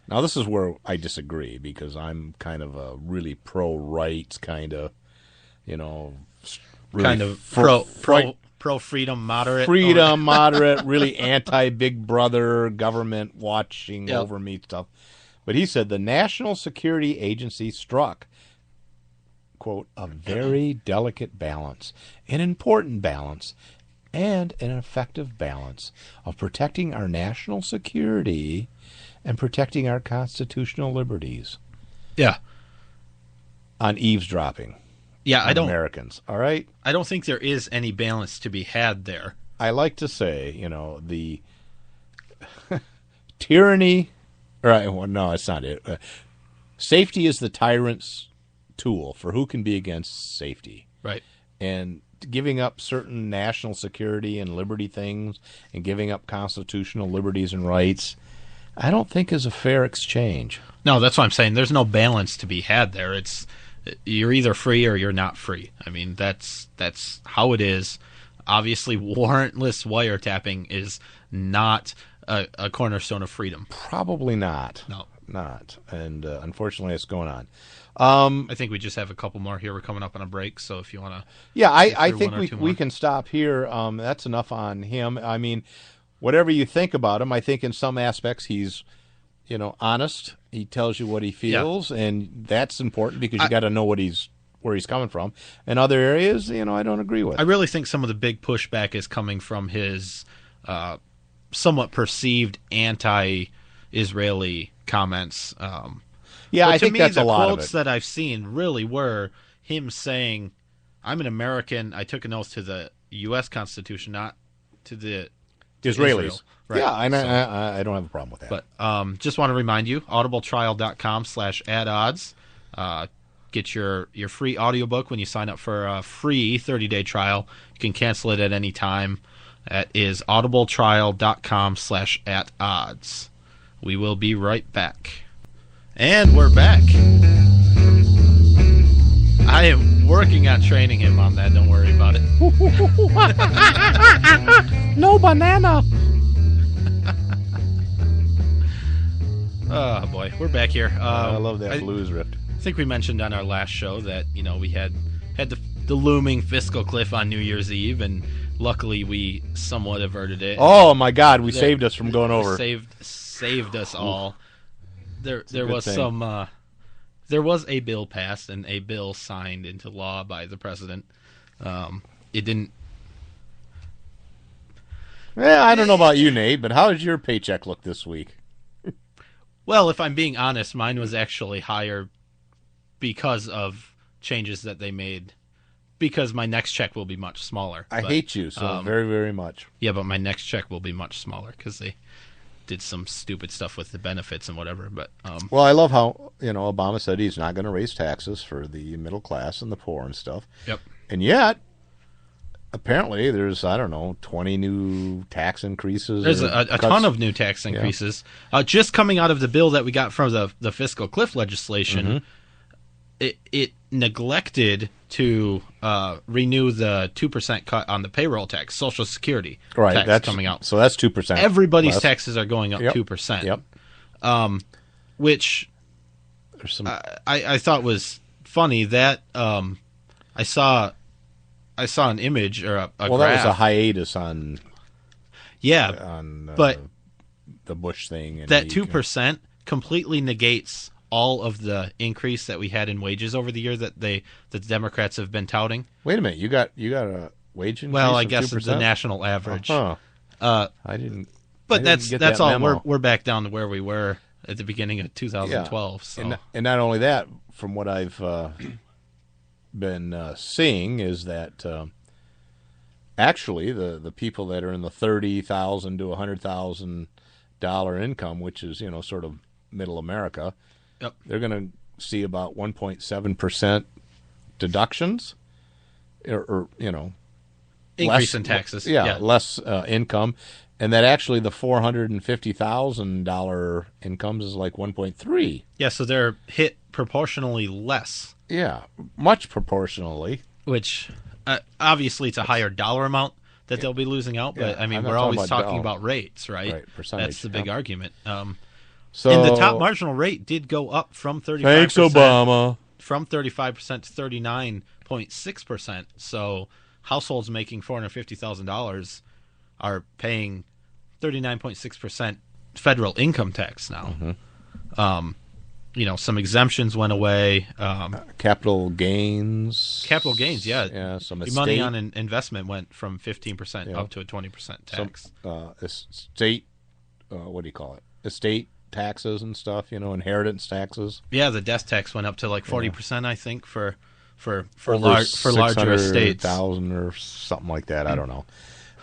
Now, this is where I disagree because I'm kind of a really pro-rights kind of, really kind of pro-freedom moderate. Freedom moderate, really anti-Big Brother government watching over me stuff. But he said the National Security Agency struck, quote, a very delicate balance, an important balance, and an effective balance of protecting our national security and protecting our constitutional liberties. Yeah. On eavesdropping. Yeah, on Americans. All right? I don't think there is any balance to be had there. I like to say, the tyranny, no, it's not it. Safety is the tyrant's tool for who can be against safety. Right. And giving up certain national security and liberty things and giving up constitutional liberties and rights, I don't think is a fair exchange. No, that's what I'm saying. There's no balance to be had there. It's you're either free or you're not free. I mean, that's how it is. Obviously, warrantless wiretapping is not a cornerstone of freedom. Probably not. No. Not. And unfortunately, it's going on. I think we just have a couple more here. We're coming up on a break, so if you want to... Yeah, I think we can stop here. That's enough on him. I mean, whatever you think about him, I think in some aspects he's, honest. He tells you what he feels, and that's important because you got to know where he's coming from. In other areas, I don't agree with. I really think some of the big pushback is coming from his somewhat perceived anti-Israeli comments. I think that's a lot of it. The quotes that I've seen really were him saying, I'm an American. I took an oath to the U.S. Constitution, not to the Israelis. Israel. Right. Yeah, I don't have a problem with that. But just want to remind you, audibletrial.com/addodds. Get your free audiobook when you sign up for a free 30-day trial. You can cancel it at any time. That is audibletrial.com/@odds. We will be right back. And we're back. I am working on training him on that. Don't worry about it. No banana. Oh, boy. We're back here. I love that blues riff. I think we mentioned on our last show that, we had the looming fiscal cliff on New Year's Eve, and luckily we somewhat averted it. Oh, my God. We saved us from going over. Saved us all. There was some... there was a bill passed and a bill signed into law by the president. It didn't... Yeah, I don't know about you, Nate, but how did your paycheck look this week? Well, if I'm being honest, mine was actually higher because of changes that they made. Because my next check will be much smaller. I hate you so very, very much. Yeah, but my next check will be much smaller because they did some stupid stuff with the benefits and whatever. But well, I love how Obama said he's not going to raise taxes for the middle class and the poor and stuff. Yep. And yet, apparently, there's 20 new tax increases. There's a ton of new tax increases just coming out of the bill that we got from the fiscal cliff legislation. Mm-hmm. It neglected to renew the 2% cut on the payroll tax, Social Security tax that's coming out. So that's 2%. Everybody's taxes are going up 2%. Yep. Which I thought was funny. That I saw an image or a graph. That was a hiatus on. Yeah, but the Bush thing. And that 2% completely negates all of the increase that we had in wages over the year that the Democrats have been touting. Wait a minute, you got a wage increase? Well, I guess 2%? it's the national average. I didn't. But that's all. Memo. We're back down to where we were at the beginning of 2012. So. And not only that, from what I've been seeing, is that actually the people that are in the $30,000 to $100,000 income, which is sort of middle America. Yep. They're going to see about 1.7% deductions, or increase in taxes. Less income, and that actually the $450,000 incomes is like 1.3. Yeah, so they're hit proportionally less. Yeah, much proportionally. Which obviously it's a higher dollar amount that they'll be losing out, but I mean we're always talking about rates, right? Right, percentage. That's the big argument. So, and the top marginal rate did go up from 35%. Thanks, Obama. From 35% to 39.6%. So households making $450,000 are paying 39.6% federal income tax now. Some exemptions went away. Capital gains. Yeah. Some the money on investment went from 15% up to a 20% tax. Estate, what do you call it? Estate taxes and stuff, inheritance taxes. Yeah, the death tax went up to like 40%, I think, for larger estates. 600,000 or something like that. I don't know.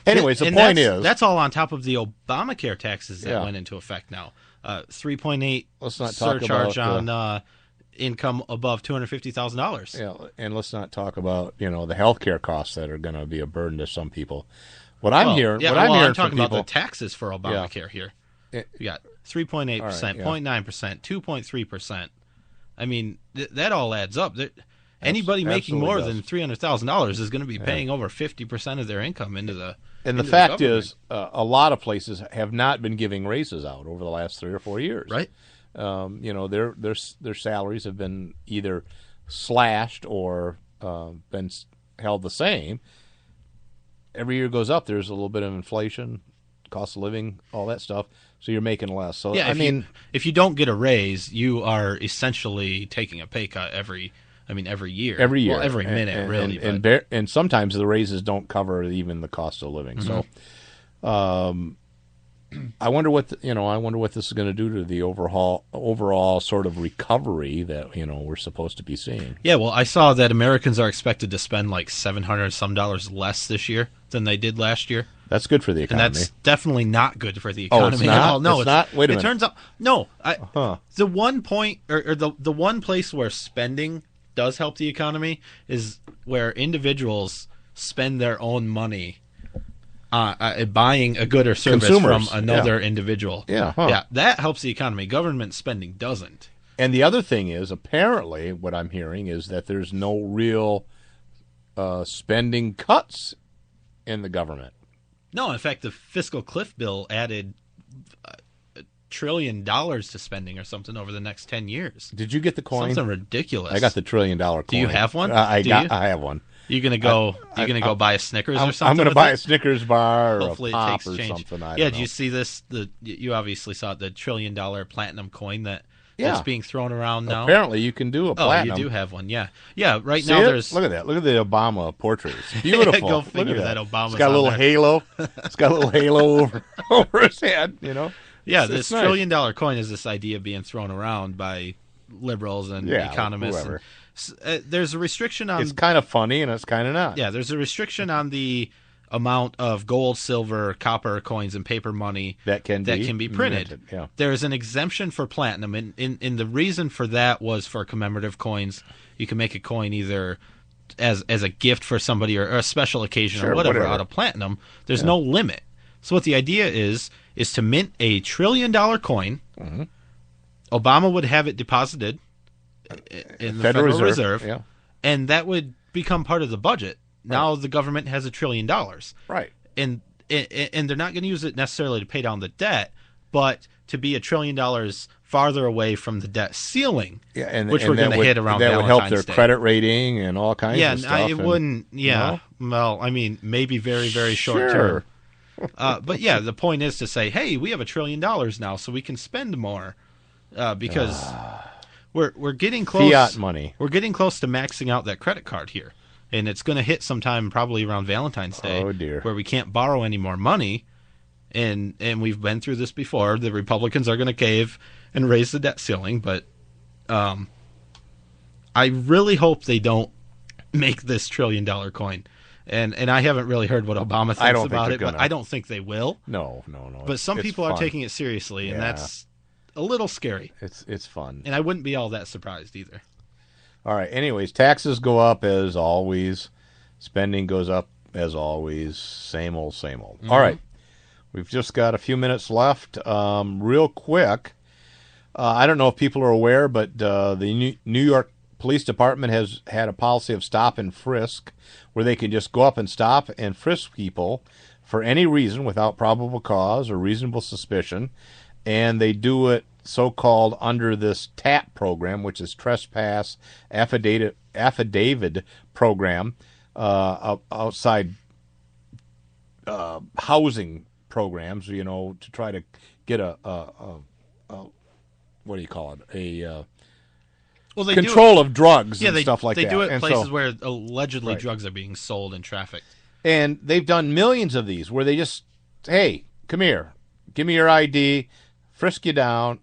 Anyways, the and point is that's all on top of the Obamacare taxes that went into effect now. 3.8 surcharge on income above $250,000. Yeah, and let's not talk about the health care costs that are going to be a burden to some people. I'm hearing I'm talking from people, about the taxes for Obamacare here. You got 3.8%, 0.9%, 2.3%. I mean, that all adds up. Anybody making more than $300,000 is going to be paying over 50% of their income into the. And the fact is, a lot of places have not been giving raises out over the last 3 or 4 years. Right. Their salaries have been either slashed or been held the same. Every year goes up. There's a little bit of inflation, cost of living, all that stuff. So you're making less. So yeah, if you don't get a raise, you are essentially taking a pay cut every year. Every year. Well, every minute, really. And sometimes the raises don't cover even the cost of living. So, I wonder what this is going to do to the overall sort of recovery that we're supposed to be seeing. Yeah, well, I saw that Americans are expected to spend like $700 some less this year than they did last year. That's good for the economy. And that's definitely not good for the economy. Oh, it's not? At all. No, it's not? Wait a minute. It turns out the one point or the one place where spending does help the economy is where individuals spend their own money buying a good or service from another individual. Yeah, that helps the economy. Government spending doesn't. And the other thing is, apparently, what I'm hearing is that there's no real spending cuts in the government. No, in fact, the fiscal cliff bill added $1 trillion to spending or something over the next 10 years. Did you get the coin? Something ridiculous. I got the $1 trillion coin. Do you have one? I have one. You gonna go buy a Snickers or something? I'm gonna buy a Snickers bar or hopefully a pop it takes or change. something. I don't know. Do you see this? You obviously saw it, the $1 trillion platinum coin that's being thrown around now. Apparently, you can do a platinum. Oh, you do have one. Yeah. Right see now it? there's. Look at that. Look at the Obama portrait. It's beautiful. Go figure Look at that Obama's It's got a little there. halo. It's got a little halo over his head. Yeah, this $1 trillion coin is this idea being thrown around by liberals and economists. There's a restriction on. It's kind of funny and it's kind of not. Yeah, there's a restriction on the amount of gold, silver, copper coins, and paper money that can be printed. Yeah. There is an exemption for platinum, and the reason for that was for commemorative coins. You can make a coin either as a gift for somebody or a special occasion or whatever out of platinum. There's no limit. So what the idea is to mint a $1 trillion coin. Mm-hmm. Obama would have it deposited in the Federal Reserve, and that would become part of the budget. Now the government has $1 trillion, right? And they're not going to use it necessarily to pay down the debt, but to be $1 trillion farther away from the debt ceiling, which we're going to hit around that Valentine's would help their Day. Credit rating and all kinds of stuff. Yeah, it wouldn't. Yeah, well, I mean, maybe very, very short term. But yeah, the point is to say, hey, we have $1 trillion now, so we can spend more because we're getting close. Fiat money. We're getting close to maxing out that credit card here, and it's going to hit sometime probably around Valentine's Day. Oh dear. Where we can't borrow any more money, and we've been through this before. The Republicans are going to cave and raise the debt ceiling, but I really hope they don't make this $1 trillion coin. And I haven't really heard what Obama thinks about it, but I don't think they will. No. But some people are taking it seriously, and that's a little scary. It's fun. And I wouldn't be all that surprised either. All right. Anyways, taxes go up as always. Spending goes up as always. Same old, same old. Mm-hmm. All right. We've just got a few minutes left. Real quick, I don't know if people are aware, but the New York Police Department has had a policy of stop and frisk, where they can just go up and stop and frisk people for any reason without probable cause or reasonable suspicion, and they do it so-called under this TAP program, which is Trespass Affidavit Program, outside housing programs, to try to get a what do you call it? Control of drugs and stuff like that. They do it in places where allegedly drugs are being sold and trafficked. And they've done millions of these where they just, hey, come here, give me your ID, frisk you down,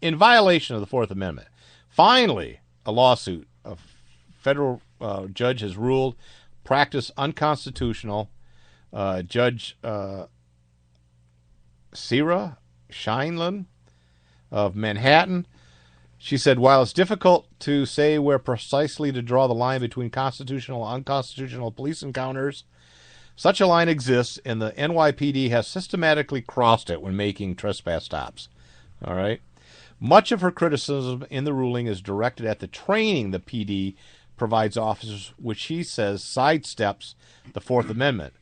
in violation of the Fourth Amendment. Finally, a lawsuit. A federal judge has ruled practice unconstitutional. Judge Sarah Scheinlin of Manhattan. She said, while it's difficult to say where precisely to draw the line between constitutional and unconstitutional police encounters, such a line exists, and the NYPD has systematically crossed it when making trespass stops. All right? Much of her criticism in the ruling is directed at the training the PD provides officers, which she says sidesteps the Fourth Amendment.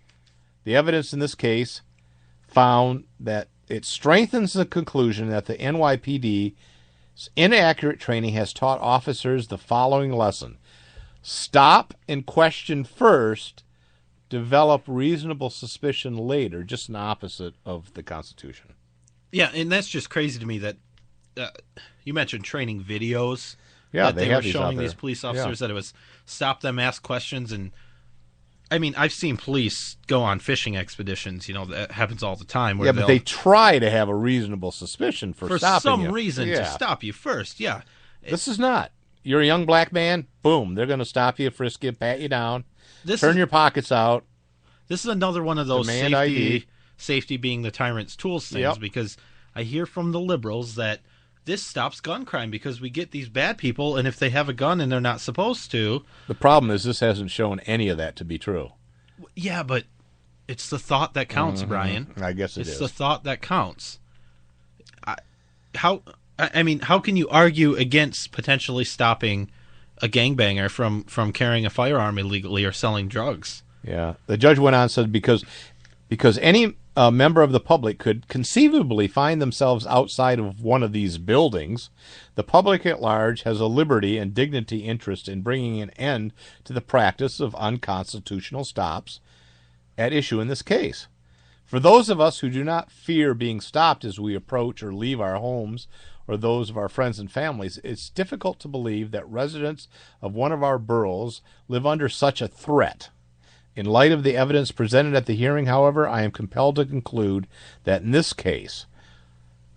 The evidence in this case found that it strengthens the conclusion that the NYPD's inaccurate training has taught officers the following lesson: stop and question first, develop reasonable suspicion later, just an opposite of the Constitution. Yeah, and that's just crazy to me that you mentioned training videos. Yeah, that they were these showing these police officers that it was stop them, ask questions. And I mean, I've seen police go on fishing expeditions. That happens all the time. Where but they try to have a reasonable suspicion for stopping some you. reason to stop you first. Yeah, this is not. You're a young black man. Boom, they're going to stop you, frisk you, pat you down, turn your pockets out. This is another one of those safety being the tyrant's tools things, because I hear from the liberals that this stops gun crime because we get these bad people, and if they have a gun and they're not supposed to... The problem is this hasn't shown any of that to be true. Yeah, but it's the thought that counts, Brian. I guess it's the thought that counts. How can you argue against potentially stopping a gangbanger from carrying a firearm illegally or selling drugs? Yeah. The judge went on and said because any member of the public could conceivably find themselves outside of one of these buildings, the public at large has a liberty and dignity interest in bringing an end to the practice of unconstitutional stops at issue in this case. For those of us who do not fear being stopped as we approach or leave our homes or those of our friends and families, it's difficult to believe that residents of one of our boroughs live under such a threat. In light of the evidence presented at the hearing, however, I am compelled to conclude that in this case,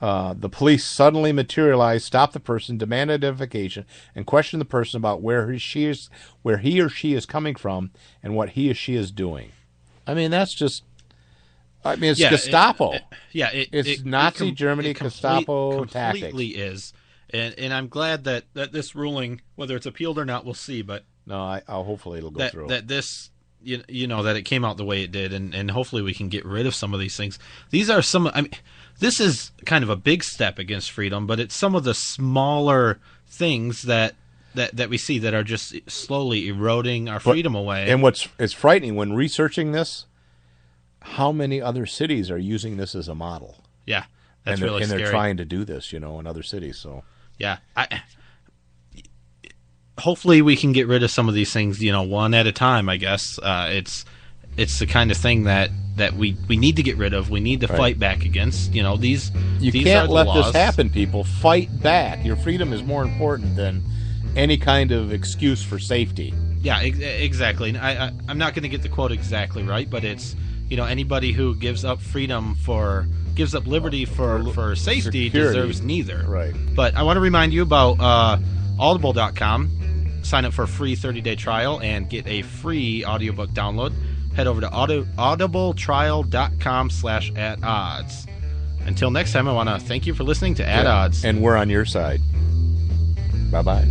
the police suddenly materialized, stopped the person, demanded identification, and questioned the person about where he or she is coming from and what he or she is doing. I mean, that's just... it's Gestapo. It's Nazi Germany, Gestapo tactics. Completely is. And I'm glad that this ruling, whether it's appealed or not, we'll see. But no, hopefully it'll go through. That this... that it came out the way it did, and hopefully we can get rid of some of these things. These are this is kind of a big step against freedom, but it's some of the smaller things that we see that are just slowly eroding our freedom away. And it's frightening when researching this, how many other cities are using this as a model. Yeah, that's really scary. And they're trying to do this, in other cities. So yeah, hopefully we can get rid of some of these things, one at a time, I guess. It's the kind of thing that we need to get rid of. We need to fight back against. These can't let laws. This happen, people. Fight back. Your freedom is more important than any kind of excuse for safety. Yeah, exactly. I'm not going to get the quote exactly right, but it's, anybody who gives up liberty for safety deserves neither. Right. But I want to remind you about Audible.com. Sign up for a free 30-day trial and get a free audiobook download. Head over to audibletrial.com/@odds. Until next time, I want to thank you for listening to At Odds. And we're on your side. Bye-bye.